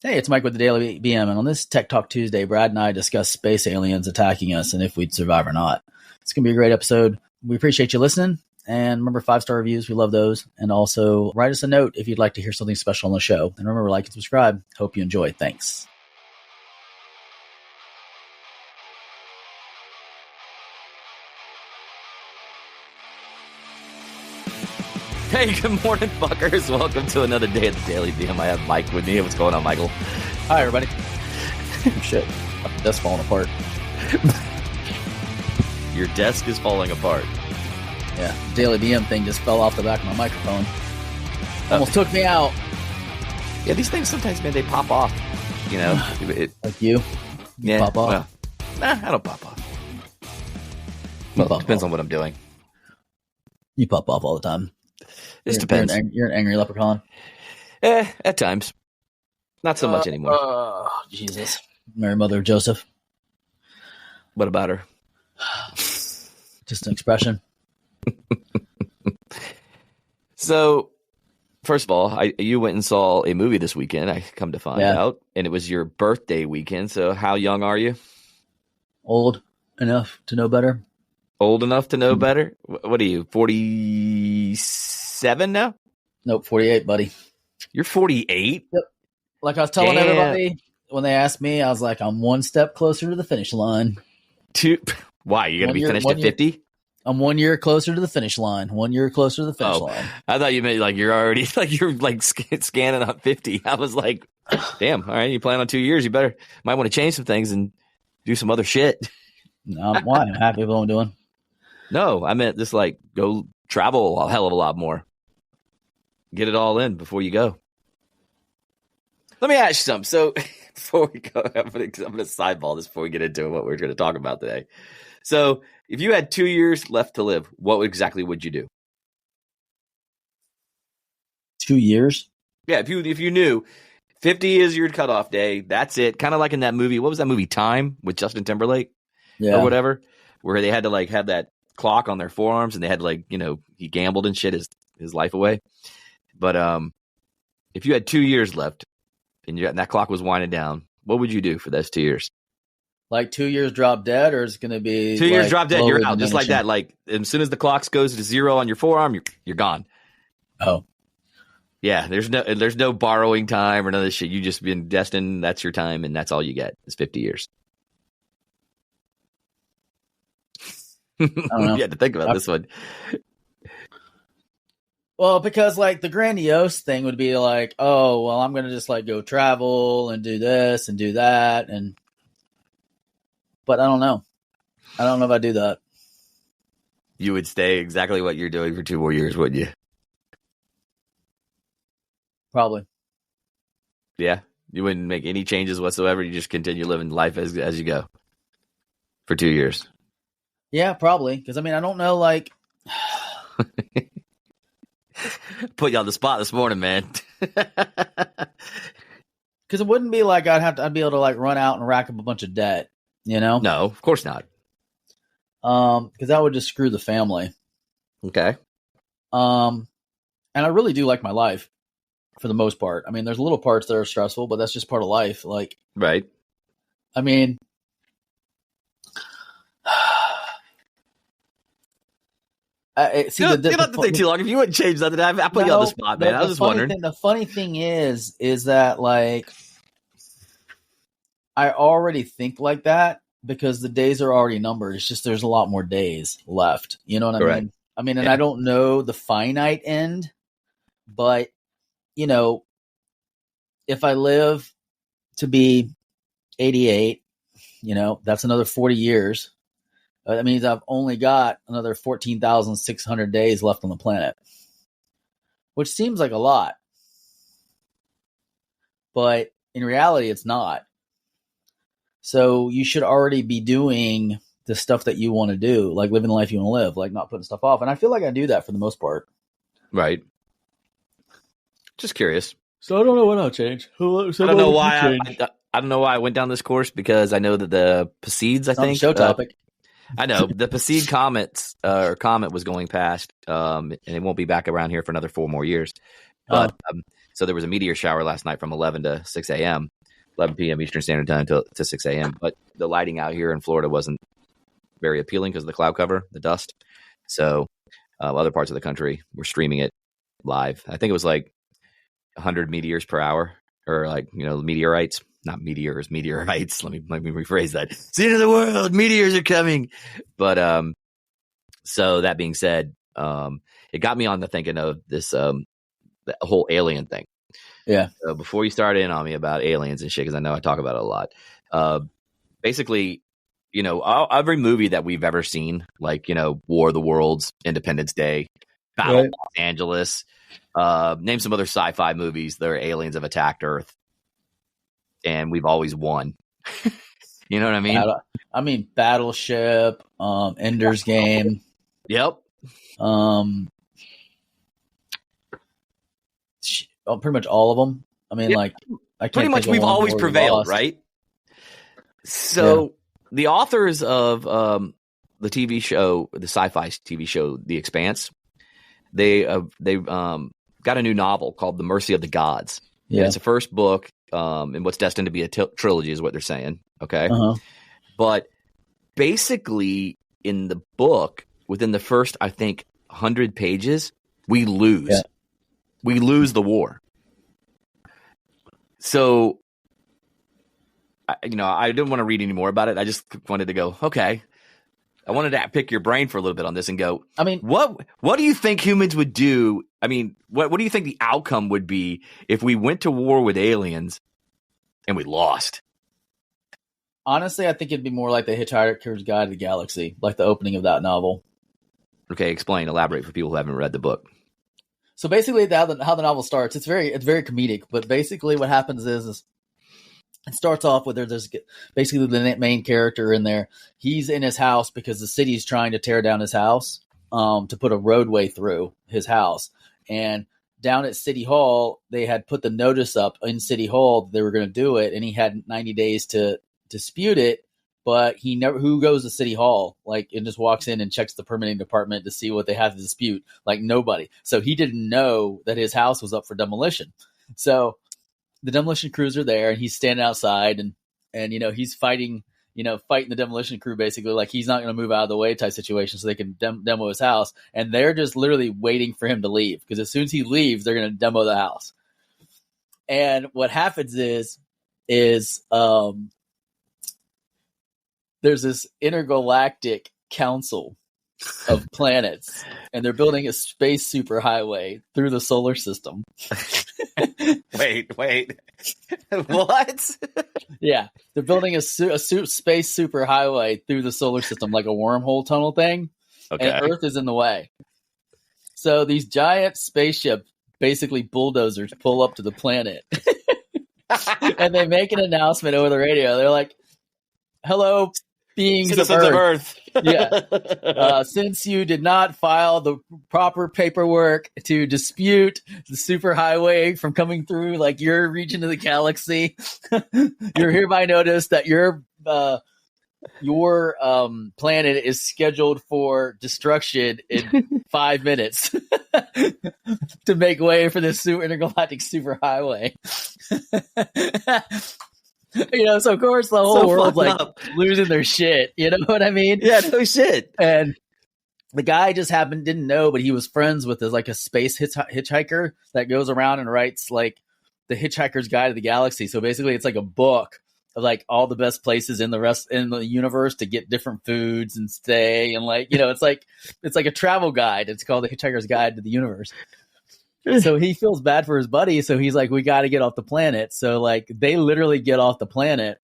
Hey, it's Mike with the Daily BM, and on this Tech Talk Tuesday, Brad and I discuss space aliens attacking us and if we'd survive or not. It's going to be a great episode. We appreciate you listening, and remember 5-star reviews. We love those. And also write us a note if you'd like to hear something special on the show. And remember, like and subscribe. Hope you enjoy. Thanks. Hey, good morning, fuckers. Welcome to another day at the Daily BM. I have Mike with me. What's going on, Michael? Hi, everybody. Shit. The desk's falling apart. Your desk is falling apart. Yeah. The Daily BM thing just fell off the back of my microphone. Almost took me out. Yeah, these things sometimes, man, they pop off. You know? Like you? Yeah. Pop off? Well, I don't pop off. Well, it depends on what I'm doing. You pop off all the time. Just depends. You're an angry leprechaun. At times. Not so much anymore. Jesus. Mary, mother of Joseph. What about her? Just an expression. So, first of all, you went and saw a movie this weekend, I come to find out, and it was your birthday weekend. So how young are you? Old enough to know better. Old enough to know better? What are you, 47 now? Nope, 48, buddy. You're 48? Yep. Like I was telling everybody when they asked me, I was like, I'm one step closer to the finish line. Why? You're going to be finished at 50? I'm 1 year closer to the finish line. 1 year closer to the finish line. I thought you meant like you're already scanning on 50. I was like, damn, all right, you plan on 2 years. You might want to change some things and do some other shit. No, why? I'm happy with what I'm doing. No, I meant just like go travel a hell of a lot more. Get it all in before you go. Let me ask you something. So before we go, I'm going to sideball this before we get into what we're going to talk about today. So if you had 2 years left to live, what exactly would you do? 2 years? Yeah, if you knew 50 is your cutoff day, that's it. Kind of like in that movie. What was that movie? Time with Justin Timberlake, or whatever, where they had to like have that clock on their forearms and they had to like, he gambled and shit his life away. But if you had 2 years left and that clock was winding down, what would you do for those 2 years? Like 2 years drop dead, or is it going to be 2 years drop dead? You're out just like that. Like as soon as the clock goes to zero on your forearm, you're gone. Oh, yeah. There's no borrowing time or none of this shit. You just been destined. That's your time, and that's all you get. It's 50 years. I don't know. You had to think about this one. Well, because like the grandiose thing would be like, oh, well, I'm going to just like go travel and do this and do that. But I don't know. I don't know if I do that. You would stay exactly what you're doing for 2 more years, wouldn't you? Probably. Yeah. You wouldn't make any changes whatsoever. You just continue living life as you go for 2 years. Yeah, probably. Because I mean, I don't know, like. Put you on the spot this morning, man. Because it wouldn't be like I'd be able to like run out and rack up a bunch of debt, No, of course not. Because that would just screw the family. Okay. And I really do like my life for the most part. I mean, there's little parts that are stressful, but that's just part of life. Like, right. I mean, you don't have to think too long. If you wouldn't change nothing, I put you on the spot, man. I was just wondering. The funny thing is that like I already think like that because the days are already numbered. It's just there's a lot more days left. You know what I mean? I mean, and I don't know the finite end, but if I live to be 88, that's another 40 years. That means I've only got another 14,600 days left on the planet, which seems like a lot. But in reality, it's not. So you should already be doing the stuff that you want to do, like living the life you want to live, like not putting stuff off. And I feel like I do that for the most part. Right. Just curious. So I don't know what I'll change. I don't know why. I don't know why I went down this course because I know that the Pacides, I think, show topic. I know the Paside comment was going past, and it won't be back around here for another 4 more years. But so there was a meteor shower last night from 11 to 6 a.m., 11 p.m. Eastern Standard Time to 6 a.m. But the lighting out here in Florida wasn't very appealing because of the cloud cover, the dust. So other parts of the country were streaming it live. I think it was like 100 meteors per hour, or like, meteorites, not meteors, meteorites. Let me rephrase that. It's the end of the world. Meteors are coming. But so that being said, it got me on the thinking of this the whole alien thing. Yeah. So before you start in on me about aliens and shit, because I know I talk about it a lot. Basically, every movie that we've ever seen, like, War of the Worlds, Independence Day, Battle of Los Angeles, name some other sci-fi movies that aliens have attacked Earth, and we've always won. You know what I mean? Battleship, Ender's Game. Yep. Pretty much all of them. I mean, I can't pretty much we've always prevailed, right? So the authors of the TV show, the sci-fi TV show, The Expanse, they got a new novel called The Mercy of the Gods. Yeah, it's the first book in what's destined to be a trilogy, is what they're saying. Okay, but basically in the book, within the first, I think, 100 pages, we lose. Yeah. We lose the war. So, I didn't want to read any more about it. I just wanted to go, okay. I wanted to pick your brain for a little bit on this and go, I mean, what do you think humans would do? I mean, what do you think the outcome would be if we went to war with aliens and we lost? Honestly, I think it'd be more like The Hitchhiker's Guide to the Galaxy, like the opening of that novel. Okay, elaborate for people who haven't read the book. So basically, how the novel starts, it's very comedic. But basically, what happens is it starts off with there's basically the main character in there. He's in his house because the city's trying to tear down his house to put a roadway through his house. And down at City Hall, they had put the notice up in City Hall that they were going to do it, and he had 90 days to dispute it. But who goes to City Hall, and just walks in and checks the permitting department to see what they have to dispute? Nobody. So he didn't know that his house was up for demolition. So the demolition crews are there, and he's standing outside, and he's fighting the demolition crew, basically, he's not going to move out of the way type situation, so they can demo his house. And they're just literally waiting for him to leave, because as soon as he leaves, they're going to demo the house. And what happens is there's this intergalactic council of planets, and they're building a space superhighway through the solar system. Wait. What? Yeah. They're building a space superhighway through the solar system, like a wormhole tunnel thing. Okay. And Earth is in the way. So these giant spaceship, basically bulldozers, pull up to the planet. And they make an announcement over the radio. They're like, hello, beings citizens of Earth. Yeah. Since you did not file the proper paperwork to dispute the superhighway from coming through your region of the galaxy, you're hereby noticed that your planet is scheduled for destruction in 5 minutes to make way for this intergalactic superhighway. So of course the whole world's losing their shit. You know what I mean? Yeah, no shit. And the guy just didn't know, but he was friends with a space hitchhiker that goes around and writes the Hitchhiker's Guide to the Galaxy. So basically, it's like a book of all the best places in the universe to get different foods and stay, and it's like a travel guide. It's called The Hitchhiker's Guide to the Universe. So he feels bad for his buddy. So he's like, we got to get off the planet. So they literally get off the planet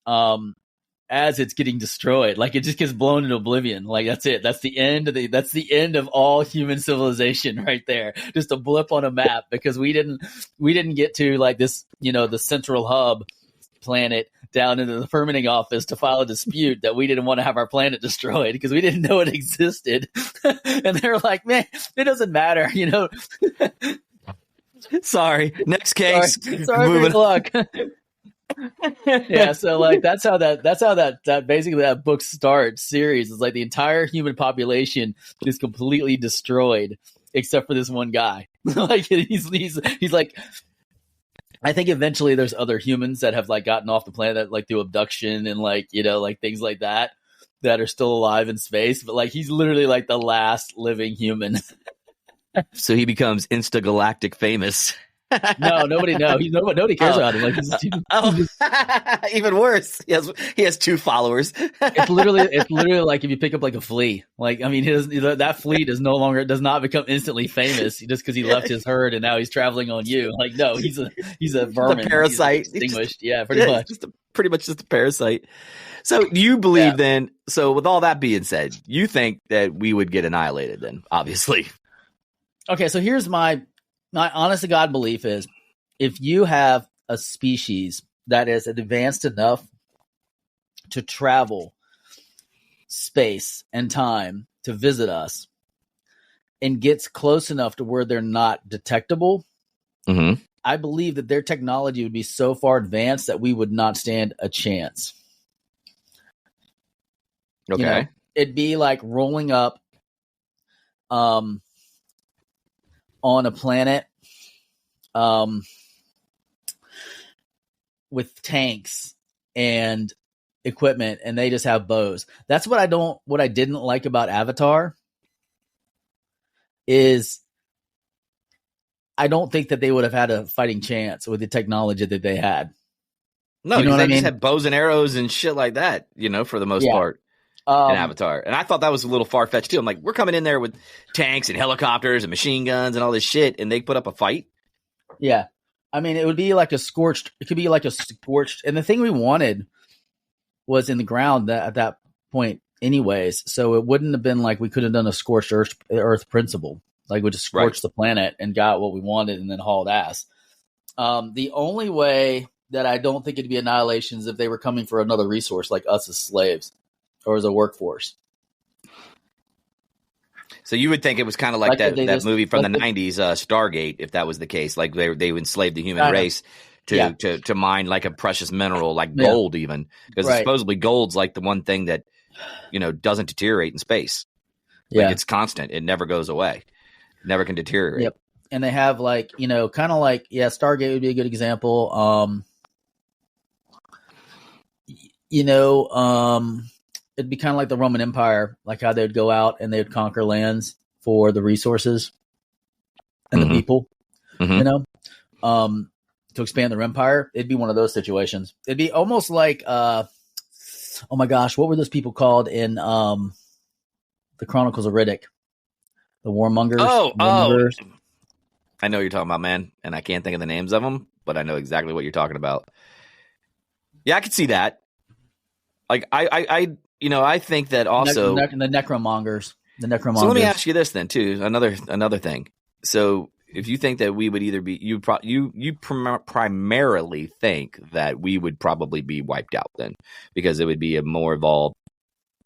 as it's getting destroyed. It just gets blown into oblivion. That's it. That's the end of all human civilization right there. Just a blip on a map, because we didn't get to this, the central hub planet down into the permitting office to file a dispute that we didn't want to have our planet destroyed because we didn't know it existed. And they're like, man, it doesn't matter, Sorry. Next case. Sorry for your luck. Yeah, so that's how that basically that book starts series. It's the entire human population is completely destroyed except for this one guy. Like he's like, I think eventually there's other humans that have like gotten off the planet like through abduction and like, you know, like things like that are still alive in space. But like he's literally like the last living human. So he becomes instagalactic famous. No, nobody nobody cares about him. Like even worse. He has 2 followers. It's literally like if you pick up like a flea. Like I mean, that flea does not become instantly famous just because he left his herd and now he's traveling on you. Like no, he's a vermin, a parasite, extinguished. Pretty much, pretty much just a parasite. So you believe then? So with all that being said, you think that we would get annihilated then? Obviously. Okay, so here's my honest to God belief is if you have a species that is advanced enough to travel space and time to visit us and gets close enough to where they're not detectable, I believe that their technology would be so far advanced that we would not stand a chance. Okay. You know, it'd be like rolling up on a planet with tanks and equipment and they just have bows. That's what I didn't like about Avatar is I don't think that they would have had a fighting chance with the technology that they had. No, you know they just had bows and arrows and shit like that, you know, for the most part. In Avatar. And I thought that was a little far-fetched too. I'm like, we're coming in there with tanks and helicopters and machine guns and all this shit, and they put up a fight? Yeah. I mean, it would be like it could be like a scorched, and the thing we wanted was in the ground at that point anyways, so it wouldn't have been like we could have done a scorched earth principle. Like we just scorched the planet and got what we wanted and then hauled ass. The only way that I don't think it'd be annihilation is if they were coming for another resource like us as slaves. Or as a workforce. So you would think it was kind of like that movie from the 90s, Stargate, if that was the case. Like they enslaved the human race to mine like a precious mineral, like gold even. Because supposedly gold's like the one thing that, you know, doesn't deteriorate in space. Like it's constant. It never goes away. It never can deteriorate. Yep. And they have like, you know, kind of like, Stargate would be a good example. It'd be kind of like the Roman Empire, like how they'd go out and they'd conquer lands for the resources and the people, you know, to expand their empire. It'd be one of those situations. It'd be almost like, oh my gosh, what were those people called in the Chronicles of Riddick? The Warmongers? Warmongers. I know what you're talking about, man, and I can't think of the names of them, but I know exactly what you're talking about. Yeah, I could see that. Like, I think that also the necromongers. So let me ask you this then too. Another thing. So if you think that we would either be you primarily think that we would probably be wiped out then because it would be a more evolved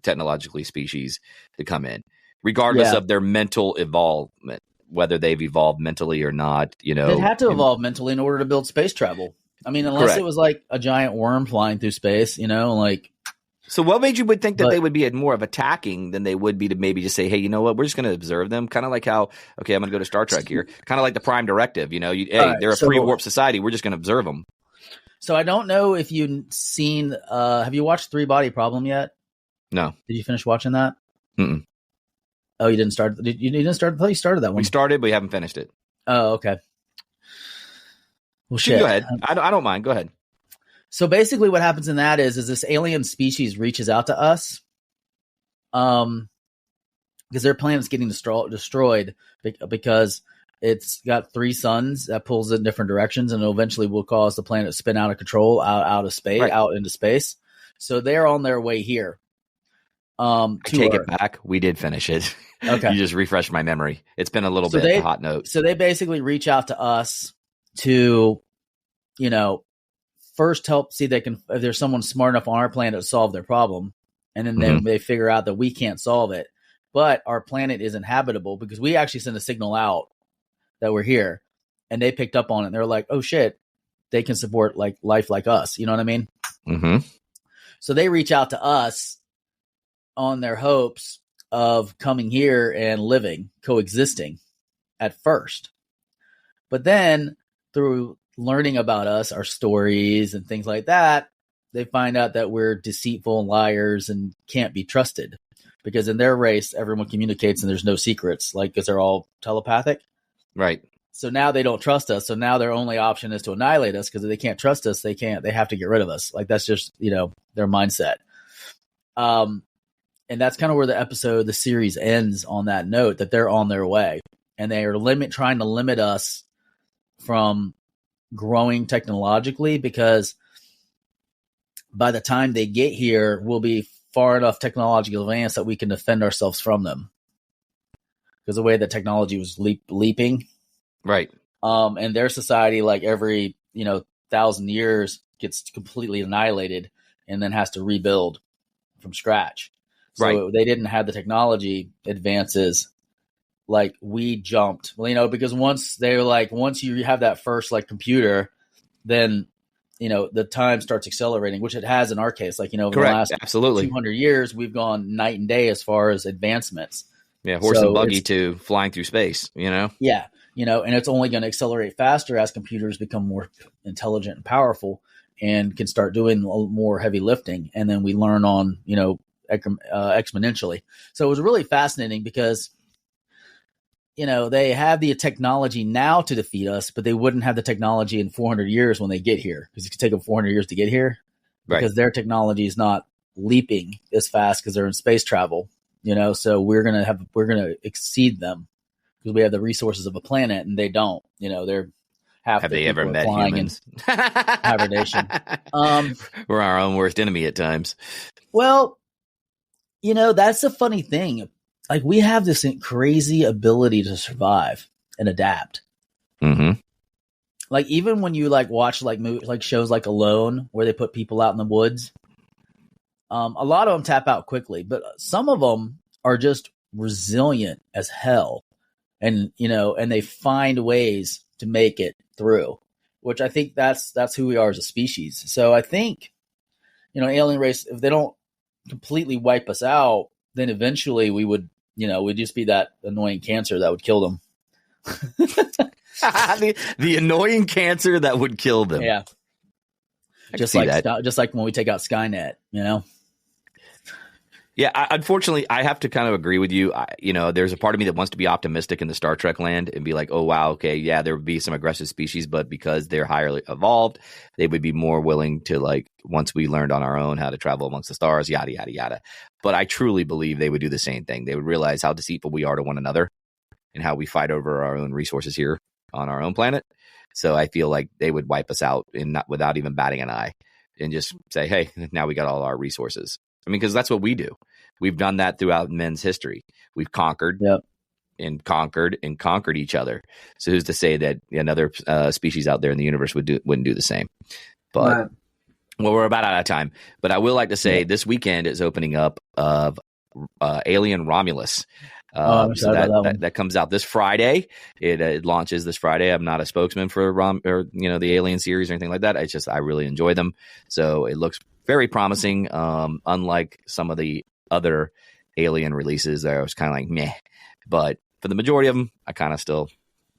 technologically species to come in, regardless of their mental evolvement, whether they've evolved mentally or not. You know, they'd have to evolve mentally in order to build space travel. I mean, unless it was like a giant worm flying through space, you know, like. So what made you would think that they would be more of attacking than they would be to maybe just say, hey, you know what, we're just going to observe them, kind of like how, okay, I'm going to go to Star Trek here, kind of like the Prime Directive, you know, they're a pre-warp society, we're just going to observe them. So I don't know if you've seen, have you watched Three Body Problem yet? No. Did you finish watching that? Mm-mm. Oh, you didn't start? You didn't start? I thought you started that one. We started, but we haven't finished it. Oh, okay. Well, shit. Go ahead. I don't mind. Go ahead. So basically what happens in that is this alien species reaches out to us because their planet's getting destroyed because it's got 3 suns that pulls in different directions and eventually will cause the planet to spin out of control out of space, out into space. So they're on their way here. I take it back. We did finish it. Okay. You just refreshed my memory. It's been a little bit a hot note. So they basically reach out to us to, you know, first help see if there's someone smart enough on our planet to solve their problem. And then they figure out that we can't solve it, but our planet is inhabitable because we actually sent a signal out that we're here and they picked up on it. And they're like, oh shit, they can support like life like us. You know what I mean? Mm-hmm. So they reach out to us on their hopes of coming here and living, coexisting. at first. But then through learning about us, our stories and things like that, they find out that we're deceitful and liars and can't be trusted. Because in their race, everyone communicates and there's no secrets, like because they're all telepathic. Right. So now they don't trust us. So now their only option is to annihilate us, because if they can't trust us, they have to get rid of us. Like that's just, their mindset. And that's kind of where the series ends, on that note, that they're on their way and they are trying to limit us from growing technologically, because by the time they get here, we'll be far enough technologically advanced that we can defend ourselves from them. Because the way that technology was leaping, right? And their society, like every 1,000 years, gets completely annihilated and then has to rebuild from scratch. So they didn't have the technology advances like we jumped. Well, because once you have that first computer, then the time starts accelerating, which it has in our case. Over the last absolutely 200 years, we've gone night and day as far as advancements. Yeah, horse and buggy to flying through space, Yeah, and it's only going to accelerate faster as computers become more intelligent and powerful and can start doing more heavy lifting. And then we learn on, exponentially. So it was really fascinating because, they have the technology now to defeat us, but they wouldn't have the technology in 400 years when they get here, because it could take them 400 years to get here, because their technology is not leaping as fast because they're in space travel, so we're going to exceed them because we have the resources of a planet and they don't, they're have they ever met humans? Hibernation. We're our own worst enemy at times. Well, that's a funny thing. We have this crazy ability to survive and adapt. Mm-hmm. Even when you watch movies, shows like Alone, where they put people out in the woods, a lot of them tap out quickly, but some of them are just resilient as hell, and and they find ways to make it through. Which I think that's who we are as a species. So I think alien race, if they don't completely wipe us out, then eventually we would. We'd just be that annoying cancer that would kill them. the annoying cancer that would kill them. Yeah. Just like when we take out Skynet, Yeah, unfortunately, I have to kind of agree with you. There's a part of me that wants to be optimistic in the Star Trek land and be like, oh, wow, okay, yeah, there would be some aggressive species, but because they're highly evolved, they would be more willing to, once we learned on our own how to travel amongst the stars, yada, yada, yada. But I truly believe they would do the same thing. They would realize how deceitful we are to one another and how we fight over our own resources here on our own planet. So I feel like they would wipe us out without even batting an eye and just say, hey, now we got all our resources. Because that's what we do. We've done that throughout men's history. We've conquered and conquered and conquered each other. So who's to say that another species out there in the universe wouldn't do the same? But well, we're about out of time. But I will like to say this weekend is opening up of Alien Romulus. So that comes out this Friday. It launches this Friday. I'm not a spokesman for the Alien series or anything like that. It's just I really enjoy them. So it looks very promising. Unlike some of the other Alien releases, there I was kind of like meh. But for the majority of them, I kind of still,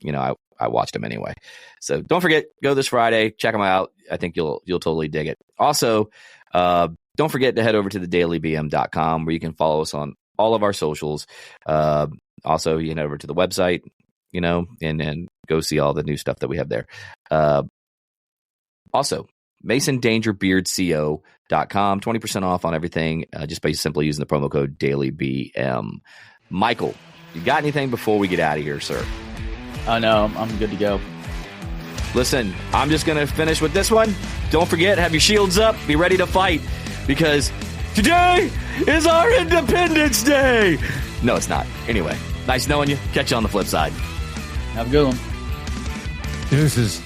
I watched them anyway. So don't forget, go this Friday, check them out. I think you'll totally dig it. Also, don't forget to head over to thedailybm.com where you can follow us on all of our socials. Also, you can head over to the website, and go see all the new stuff that we have there. Also, MasonDangerBeardCO.com, 20% off on everything just by simply using the promo code DailyBM. Michael, you got anything before we get out of here, sir? No, I'm good to go. Listen, I'm just going to finish with this one. Don't forget, have your shields up, be ready to fight, because today is our Independence Day. No, it's not. Anyway, nice knowing you. Catch you on the flip side. Have a good one. Deuces.